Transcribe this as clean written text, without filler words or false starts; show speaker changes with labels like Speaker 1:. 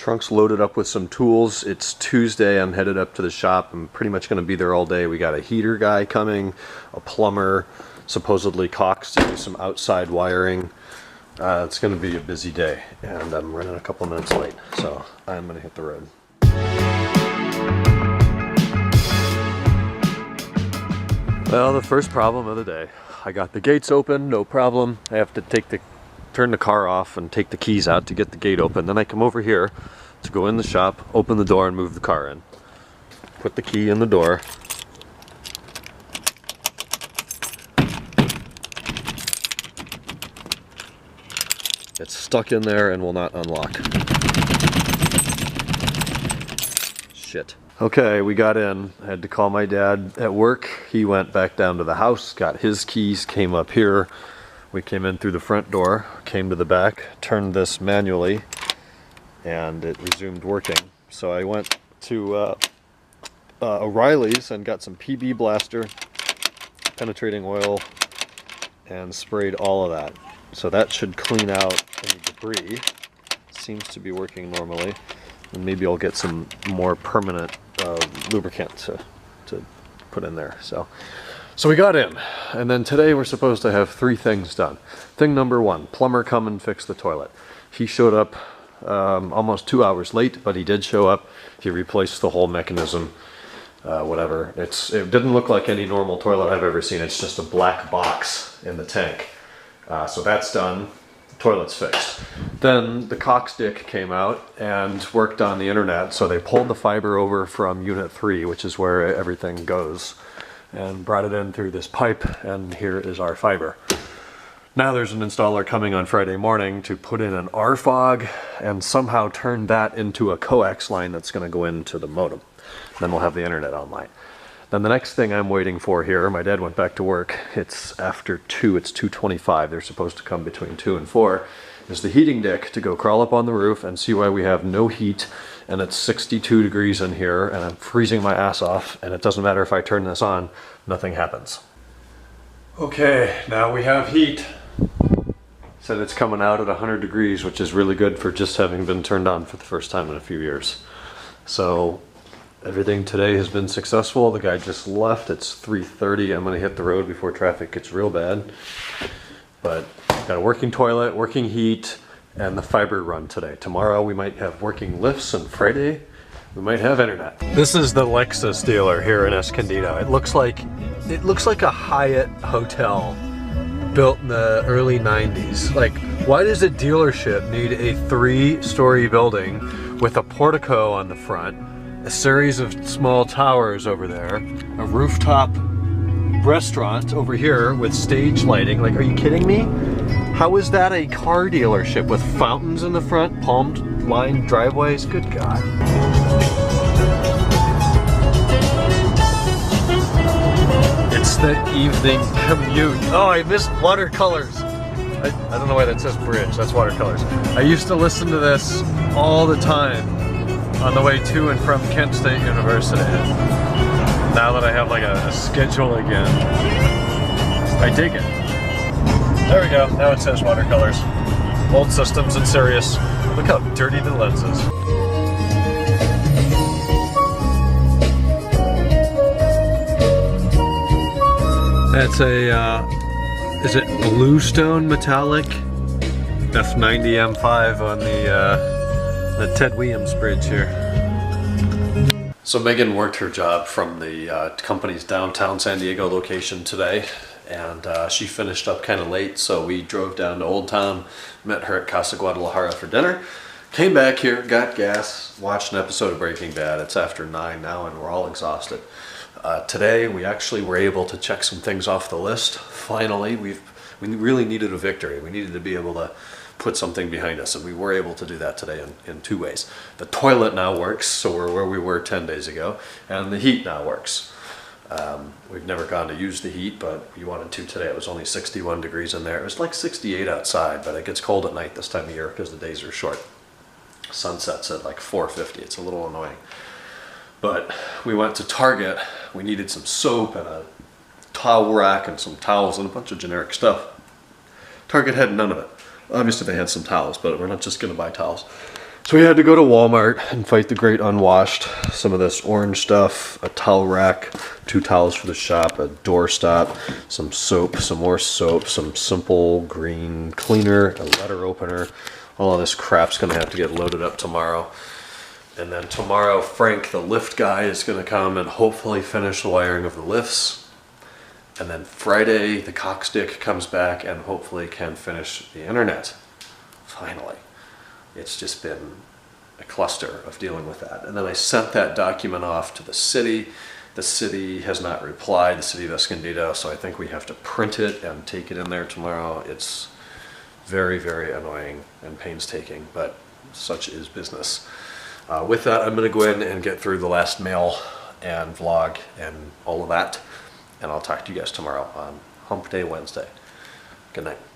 Speaker 1: Trunk's loaded up with some tools. It's Tuesday. I'm headed up to the shop. I'm pretty much going to be there all day. We got a heater guy coming, a plumber, supposedly caulks to do some outside wiring. It's going to be a busy day, and I'm running a couple minutes late, so I'm going to hit the road. Well, the first problem of the day. I got the gates open, no problem. I have to turn the car off and take the keys out to get the gate open. Then I come over here to go in the shop, open the door and move the car in. Put the key in the door. It's stuck in there and will not unlock. Shit. Okay, we got in. I had to call my dad at work. He went back down to the house, got his keys, came up here. We came in through the front door, came to the back, turned this manually, and it resumed working. So I went to O'Reilly's and got some PB Blaster, penetrating oil, and sprayed all of that. So that should clean out any debris. Seems to be working normally. And maybe I'll get some more permanent lubricant to put in there. So we got in, and then today we're supposed to have 3 things done. Thing number 1, plumber come and fix the toilet. He showed up almost 2 hours late, but he did show up. He replaced the whole mechanism, whatever. It didn't look like any normal toilet I've ever seen. It's just a black box in the tank. So that's done. The toilet's fixed. Then the caulk stick came out and worked on the internet. So they pulled the fiber over from unit 3, which is where everything goes, and brought it in through this pipe, and here is our fiber. Now there's an installer coming on Friday morning to put in an RFOG and somehow turn that into a coax line that's going to go into the modem. Then we'll have the internet online. Then the next thing I'm waiting for here, my dad went back to work, it's after 2, it's 2:25, they're supposed to come between 2 and 4, is the heating deck to go crawl up on the roof and see why we have no heat, and it's 62 degrees in here, and I'm freezing my ass off, and it doesn't matter if I turn this on, nothing happens. Okay, now we have heat. Said it's coming out at 100 degrees, which is really good for just having been turned on for the first time in a few years. So everything today has been successful. The guy just left. It's 3:30. I'm going to hit the road before traffic gets real bad. But got a working toilet, working heat, and the fiber run today. Tomorrow we might have working lifts, and Friday we might have internet. This is the Lexus dealer here in Escondido. It looks like a Hyatt hotel built in the early 90s. Like, why does a dealership need a 3-story building with a portico on the front, a series of small towers over there, a rooftop restaurant over here with stage lighting? Like, are you kidding me? How is that a car dealership with fountains in the front, palm-lined driveways? Good God. It's the evening commute. Oh, I missed watercolors. I don't know why that says bridge. That's watercolors. I used to listen to this all the time on the way to and from Kent State University. Now that I have like a schedule again, I dig it. There we go. Now it says watercolors. Old systems and serious. Look how dirty the lens is. That's a, is it bluestone metallic? F90 M5 on the Ted Williams bridge here. So Megan worked her job from the company's downtown San Diego location today, and she finished up kind of late, so we drove down to Old Town, met her at Casa Guadalajara for dinner, came back here, got gas, watched an episode of Breaking Bad. It's after 9 now and we're all exhausted. Today we actually were able to check some things off the list. Finally, we really needed a victory. We needed to be able to put something behind us, and we were able to do that today in 2 ways. The toilet now works, so we're where we were 10 days ago, and the heat now works. We've never gone to use the heat, but we wanted to today. It was only 61 degrees in there. It was like 68 outside, but it gets cold at night this time of year because the days are short. Sunsets at like 4:50. It's a little annoying. But we went to Target. We needed some soap and a towel rack and some towels and a bunch of generic stuff. Target had none of it. Obviously they had some towels, but we're not just going to buy towels. So we had to go to Walmart and fight the great unwashed. Some of this orange stuff, a towel rack, 2 towels for the shop, a doorstop, some soap, some more soap, some simple green cleaner, a letter opener. All of this crap's gonna have to get loaded up tomorrow. And then tomorrow, Frank, the lift guy, is gonna come and hopefully finish the wiring of the lifts. And then Friday, the cockstick comes back and hopefully can finish the internet. Finally. It's just been a cluster of dealing with that. And then I sent that document off to the city. The city has not replied, the city of Escondido, so I think we have to print it and take it in there tomorrow. It's very, very annoying and painstaking, but such is business. With that, I'm going to go in and get through the last mail and vlog and all of that, and I'll talk to you guys tomorrow on Hump Day Wednesday. Good night.